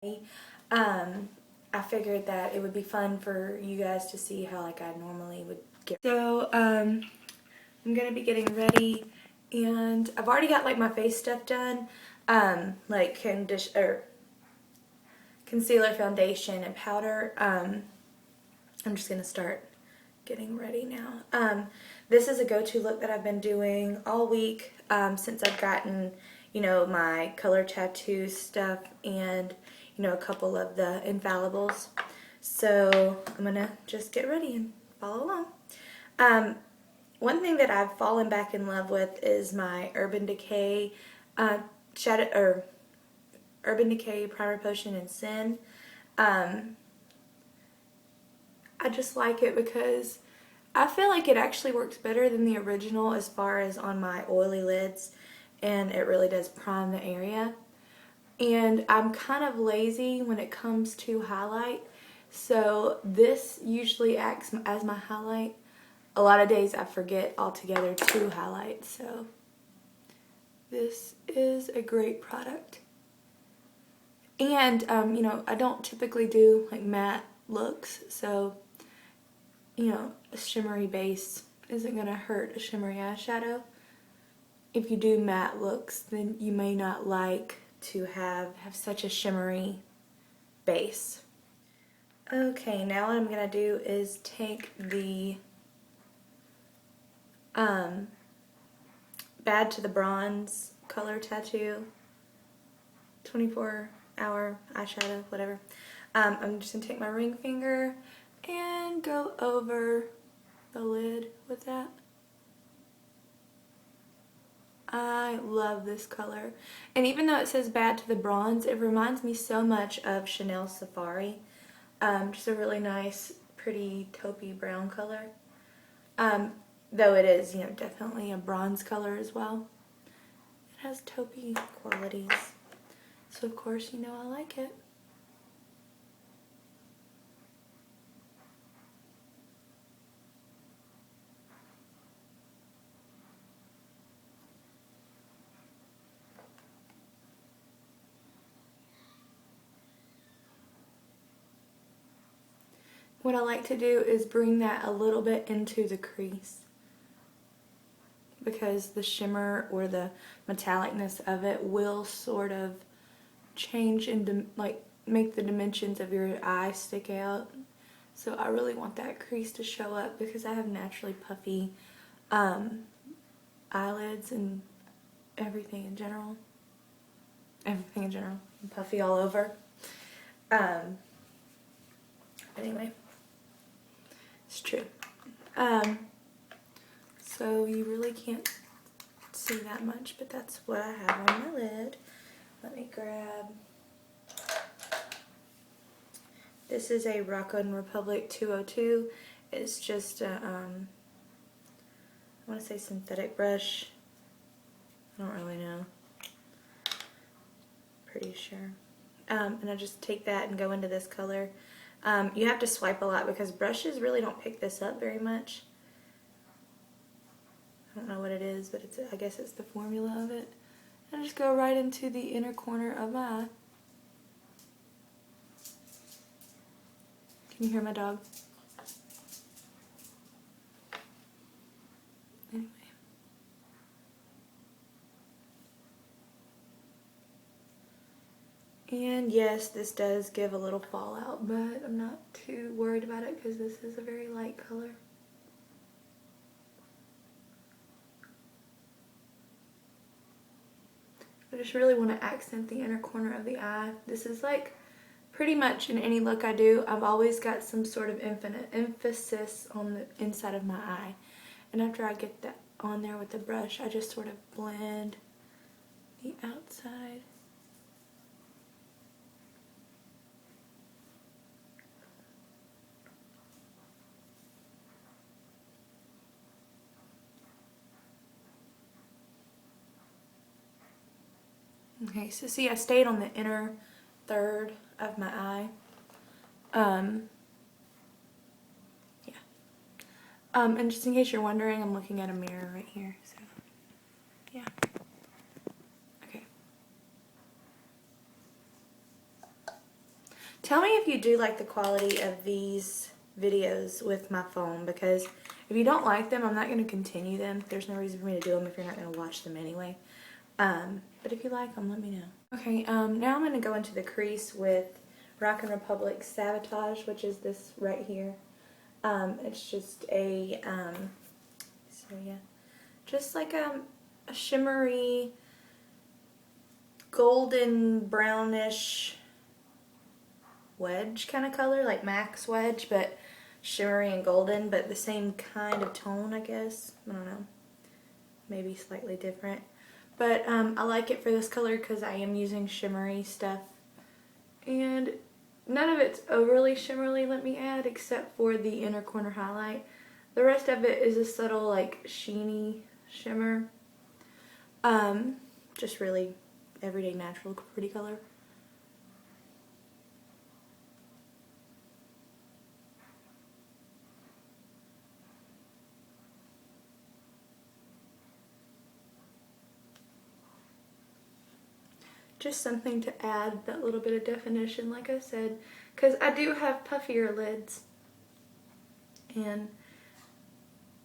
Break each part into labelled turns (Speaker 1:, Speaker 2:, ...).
Speaker 1: I figured that it would be fun for you guys to see how like I normally would get. So I'm gonna be getting ready, and I've already got like my face stuff done, like concealer, foundation, and powder. I'm just gonna start getting ready now. This is a go-to look that I've been doing all week since I've gotten, my color tattoo stuff and, a couple of the infallibles. So I'm gonna just get ready and follow along. One thing that I've fallen back in love with is my Urban Decay Urban Decay Primer Potion in Sin. I just like it because I feel like it actually works better than the original as far as on my oily lids, and it really does prime the area. And I'm kind of lazy when it comes to highlight, so this usually acts as my highlight. A lot of days I forget altogether to highlight, so this is a great product. And, I don't typically do like matte looks, so a shimmery base isn't going to hurt a shimmery eyeshadow. If you do matte looks, then you may not like to have such a shimmery base. Okay, now what I'm going to do is take the Bad to the Bronze color tattoo, 24-hour eyeshadow, whatever. I'm just going to take my ring finger and go over the lid with that. I love this color. And even though it says Bad to the Bronze, it reminds me so much of Chanel Safari. Just a really nice, pretty taupey brown color. Though it is, definitely a bronze color as well. It has taupey qualities. So of course, I like it. What I like to do is bring that a little bit into the crease, because the shimmer or the metallicness of it will sort of change and make the dimensions of your eye stick out. So I really want that crease to show up because I have naturally puffy eyelids and everything in general. Everything in general. I'm puffy all over. Anyway, it's true. So you really can't see that much, but that's what I have on my lid. Let me grab. This is a Rock'n Republic 202. It's just a, I want to say synthetic brush. I don't really know. Pretty sure. And I just take that and go into this color. You have to swipe a lot because brushes really don't pick this up very much. I don't know what it is, but I guess it's the formula of it. And I just go right into the inner corner of my eye. Can you hear my dog? Anyway. And yes, this does give a little fallout, but I'm not too worried about it because this is a very light color. I just really want to accent the inner corner of the eye. This is like pretty much in any look I do, I've always got some sort of emphasis on the inside of my eye. And after I get that on there with the brush, I just sort of blend the outside. Okay, so see, I stayed on the inner third of my eye. Yeah. And just in case you're wondering, I'm looking at a mirror right here, so yeah. Okay. Tell me if you do like the quality of these videos with my phone, because if you don't like them, I'm not going to continue them. There's no reason for me to do them if you're not going to watch them anyway. But if you like them, let me know. Okay, now I'm going to go into the crease with Rockin' Republic Sabotage, which is this right here. It's just a, so yeah, just like a shimmery, golden brownish wedge kind of color, like MAC's wedge, but shimmery and golden, but the same kind of tone, I guess. I don't know. Maybe slightly different. But I like it for this color because I am using shimmery stuff. And none of it's overly shimmery, let me add, except for the inner corner highlight. The rest of it is a subtle, like, sheeny shimmer. Just really everyday, natural, pretty color. Just something to add that little bit of definition, like I said, because I do have puffier lids. And,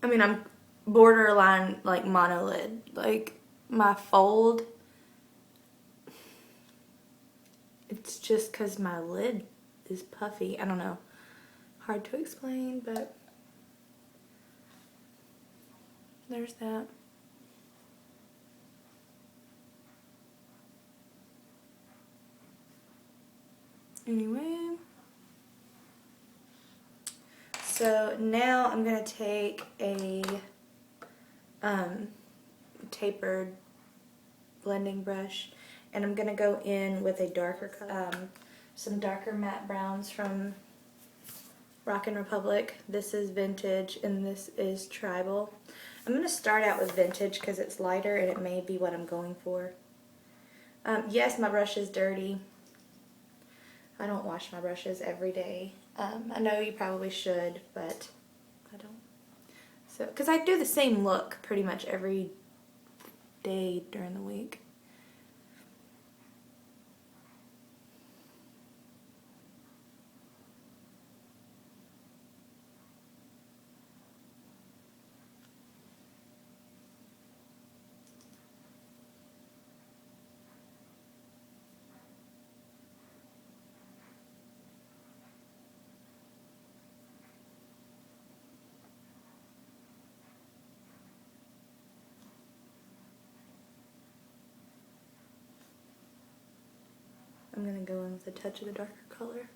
Speaker 1: I mean, I'm borderline, like, monolid. Like, my fold, it's just because my lid is puffy. I don't know. Hard to explain, but there's that. Anyway, so now I'm going to take a tapered blending brush, and I'm going to go in with a darker color, some darker matte browns from Rockin' Republic. This is Vintage and this is Tribal. I'm going to start out with Vintage because it's lighter and it may be what I'm going for. Yes, my brush is dirty. I don't wash my brushes every day. I know you probably should, but I don't. So, because I do the same look pretty much every day during the week. I'm going to go in with a touch of the darker color.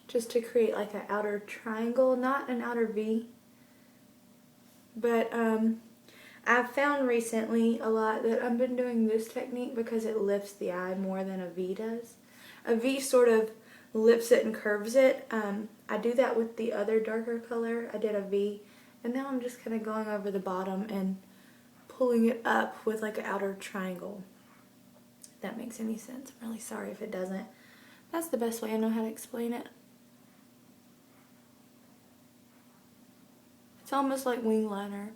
Speaker 1: Just to create like an outer triangle, not an outer V. But I've found recently a lot that I've been doing this technique because it lifts the eye more than a V does. A V sort of lifts it and curves it. I do that with the other darker color. I did a V, and now I'm just kind of going over the bottom and pulling it up with like an outer triangle. If that makes any sense. I'm really sorry if it doesn't. That's the best way I know how to explain it. It's almost like wing liner.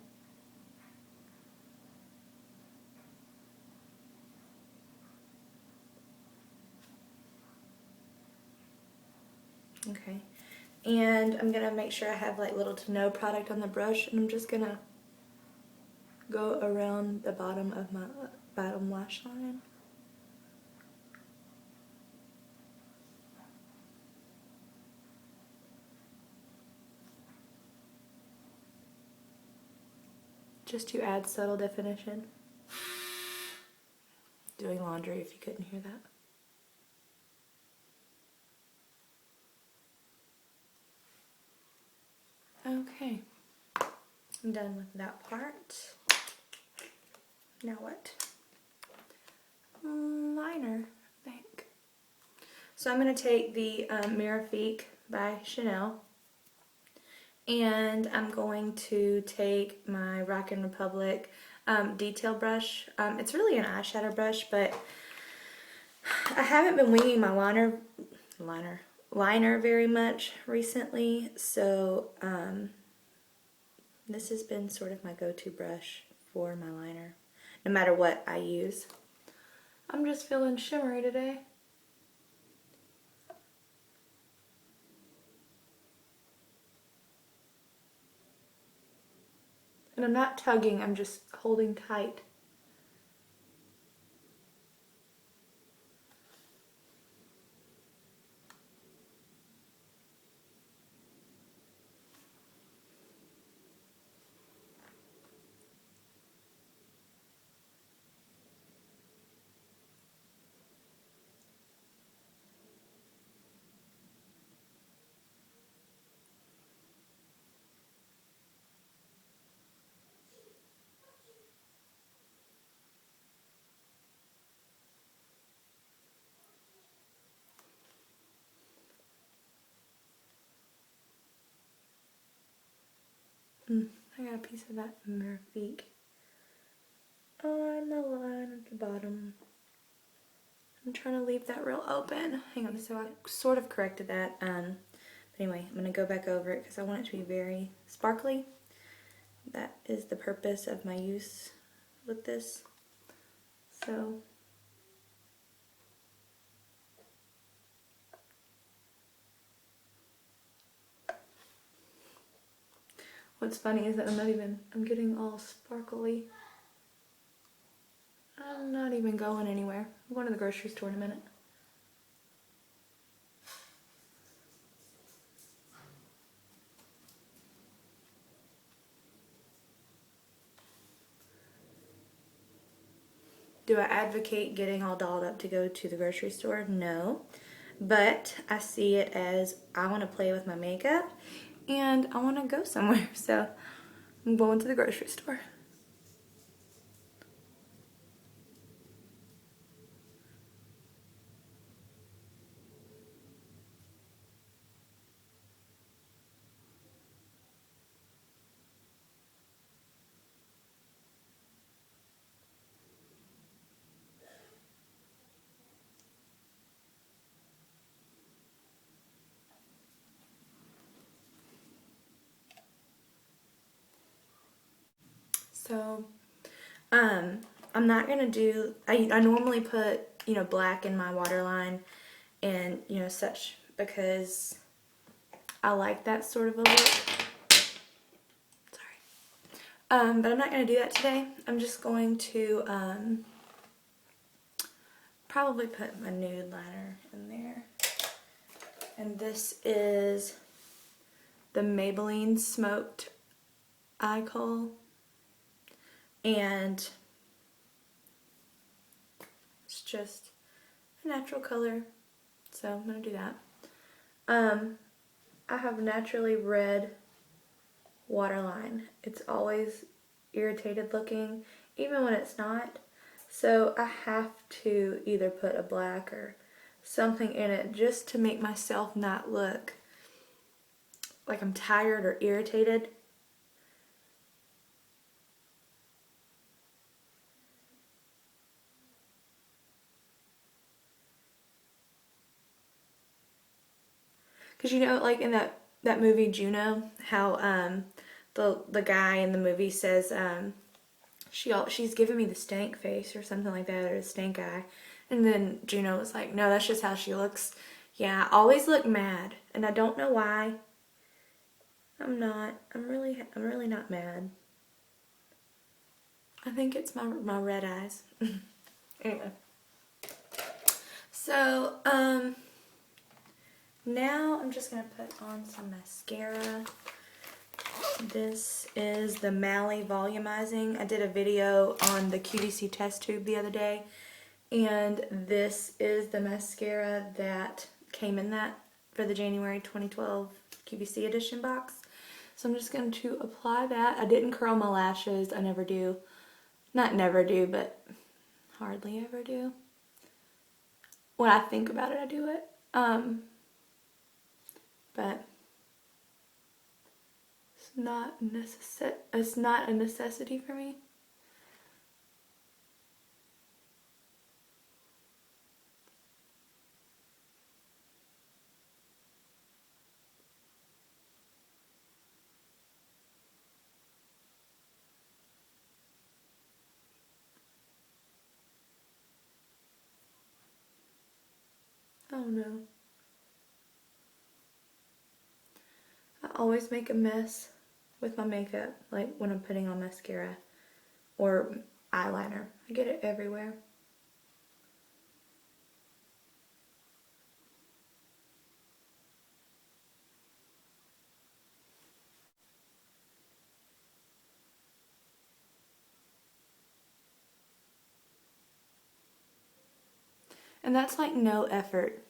Speaker 1: Okay, and I'm gonna make sure I have like little to no product on the brush, and I'm just gonna go around the bottom of my bottom lash line. Just to add subtle definition. Doing laundry if you couldn't hear that. Okay, I'm done with that part. Now what? Liner, I think. So I'm going to take the Mirifique by Chanel, and I'm going to take my Rockin' Republic detail brush. It's really an eyeshadow brush, but I haven't been winging my liner very much recently, so this has been sort of my go-to brush for my liner, no matter what I use. I'm just feeling shimmery today. And I'm not tugging, I'm just holding tight. I got a piece of that Merfique on the line at the bottom. I'm trying to leave that real open. Hang on, so I sort of corrected that. But anyway, I'm going to go back over it because I want it to be very sparkly. That is the purpose of my use with this. So what's funny is that I'm getting all sparkly. I'm not even going anywhere. I'm going to the grocery store in a minute. Do I advocate getting all dolled up to go to the grocery store? No. But I see it as I want to play with my makeup and I want to go somewhere. So I'm going to the grocery store. So, I'm not gonna do, I normally put, black in my waterline and, such because I like that sort of a look. Sorry. But I'm not gonna do that today. I'm just going to, probably put my nude liner in there. And this is the Maybelline Smoked Eye Kohl. And it's just a natural color, so I'm going to do that. I have naturally red waterline. It's always irritated looking, even when it's not. So I have to either put a black or something in it just to make myself not look like I'm tired or irritated. Because like in that movie Juno, how the guy in the movie says she's giving me the stank face or something like that, or the stank eye, and then Juno was like, no, that's just how she looks. Yeah, I always look mad, and I don't know why. I'm not. I'm really not mad. I think it's my red eyes. Anyway. So, now I'm just going to put on some mascara. This is the Mally Volumizing. I did a video on the QVC test tube the other day, and this is the mascara that came in that for the January 2012 QVC edition box. So I'm just going to apply that. I didn't curl my lashes. I never do. Not never do, but hardly ever do. When I think about it, I do it. But it's not a necessity for me. Oh no. I always make a mess with my makeup, like when I'm putting on mascara or eyeliner. I get it everywhere. And that's like no effort.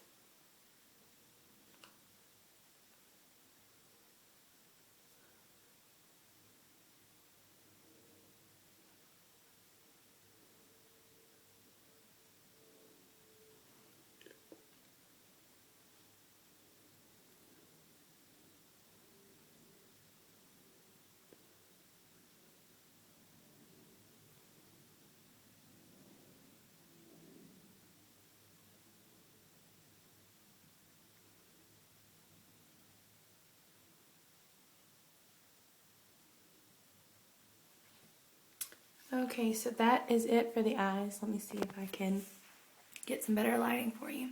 Speaker 1: Okay, so that is it for the eyes. Let me see if I can get some better lighting for you.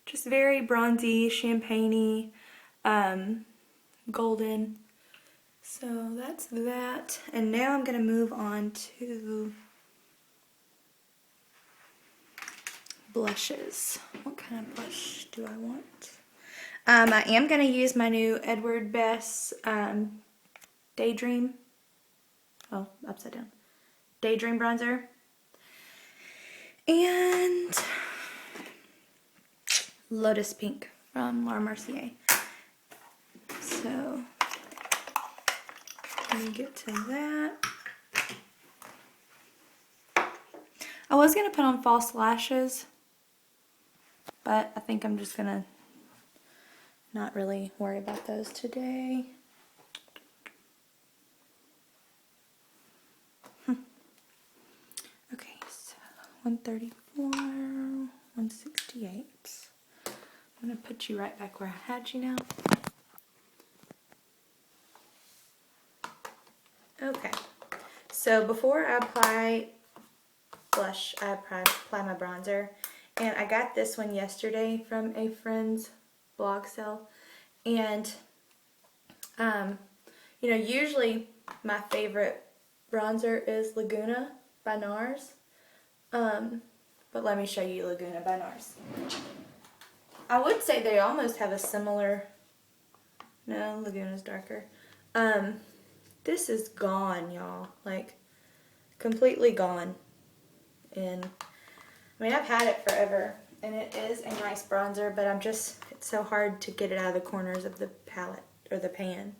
Speaker 1: Just very bronzy, champagne-y, golden. So that's that. And now I'm going to move on to blushes. What kind of blush do I want? I am going to use my new Edward Bess Daydream. Oh, upside down. Daydream bronzer. And Lotus Pink from Laura Mercier. So, let me get to that. I was going to put on false lashes, but I think I'm just going to not really worry about those today. Okay, so 134, 168. I'm going to put you right back where I had you now. Okay, so before I apply blush, I apply my bronzer. And I got this one yesterday from a friend's blog sale. And, you know, usually my favorite bronzer is Laguna by NARS. But let me show you Laguna by NARS. I would say they almost have a similar, no, Laguna's darker. This is gone, y'all, like completely gone. And I mean, I've had it forever and it is a nice bronzer, but it's so hard to get it out of the corners of the palette or the pan.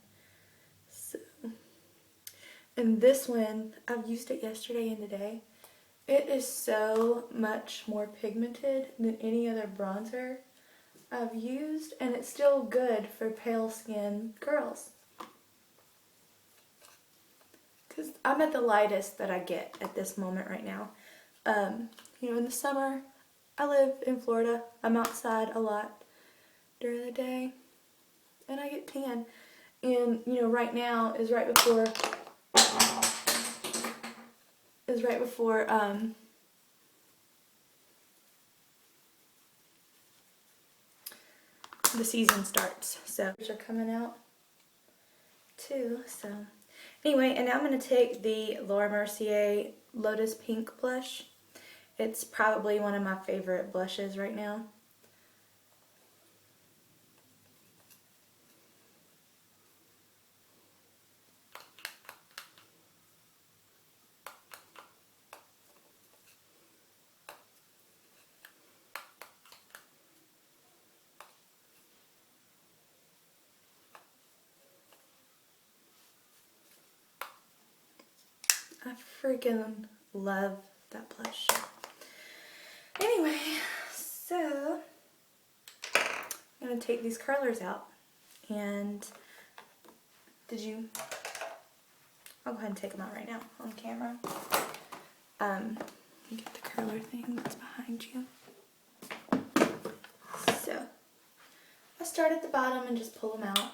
Speaker 1: So, and this one, I've used it yesterday and today. It is so much more pigmented than any other bronzer I've used, and it's still good for pale skin girls. Because I'm at the lightest that I get at this moment right now. You know, in the summer, I live in Florida. I'm outside a lot during the day, and I get tan. And, you know, right now is right before the season starts. So, are coming out too, so. Anyway, and now I'm going to take the Laura Mercier Lotus Pink blush. It's probably one of my favorite blushes right now. I freaking love that blush. Anyway, so I'm going to take these curlers out. And I'll go ahead and take them out right now on camera. You get the curler thing that's behind you. So, I start at the bottom and just pull them out.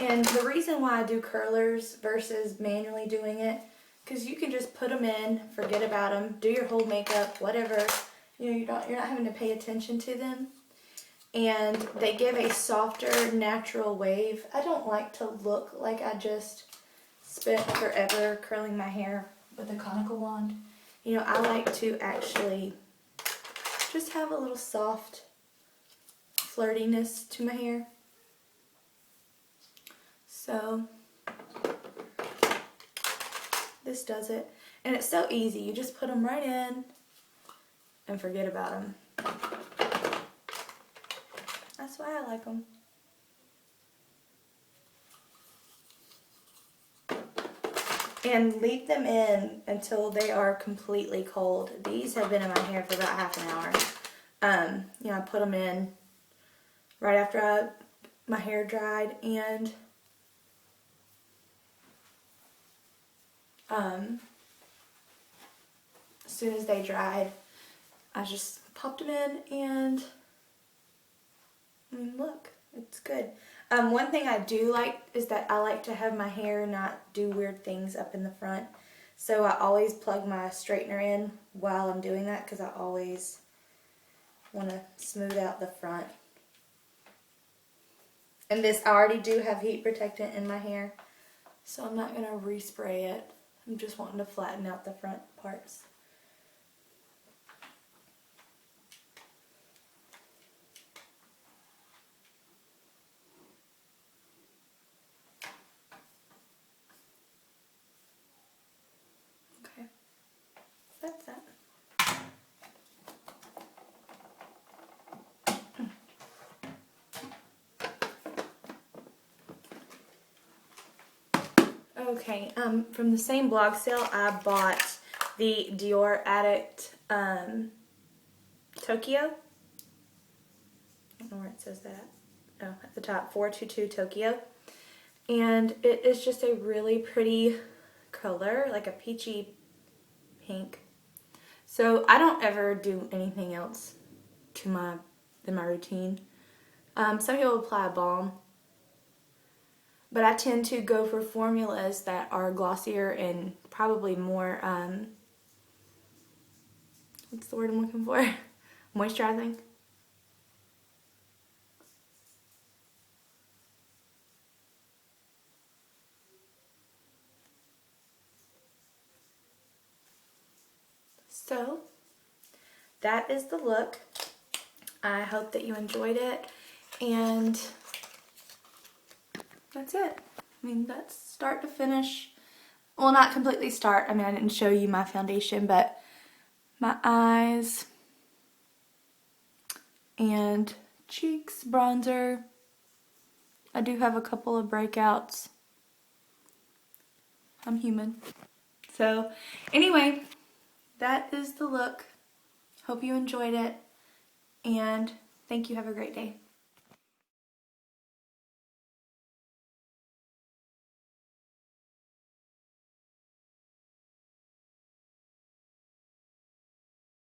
Speaker 1: And the reason why I do curlers versus manually doing it, because you can just put them in, forget about them, do your whole makeup, whatever. You know, you're not having to pay attention to them. And they give a softer, natural wave. I don't like to look like I just spent forever curling my hair with a conical wand. You know, I like to actually just have a little soft flirtiness to my hair. So this does it. And it's so easy. You just put them right in and forget about them. That's why I like them. And leave them in until they are completely cold. These have been in my hair for about half an hour. You know, I put them in right after my hair dried, and as soon as they dried, I just popped them in, and I mean, look, it's good. One thing I do like is that I like to have my hair not do weird things up in the front. So I always plug my straightener in while I'm doing that, because I always want to smooth out the front. And this, I already do have heat protectant in my hair, so I'm not going to respray it. I'm just wanting to flatten out the front parts. Okay, that's that. Okay, from the same blog sale, I bought the Dior Addict Tokyo. I don't know where it says that. Oh, at the top, 422 Tokyo. And it is just a really pretty color, like a peachy pink. So I don't ever do anything else to my routine. Some people apply a balm, but I tend to go for formulas that are glossier and probably more, what's the word I'm looking for? Moisturizing. So that is the look. I hope that you enjoyed it, and that's it. I mean, that's start to finish. Well, not completely start. I mean, I didn't show you my foundation, but my eyes and cheeks, bronzer. I do have a couple of breakouts. I'm human. So anyway, that is the look. Hope you enjoyed it, and thank you. Have a great day.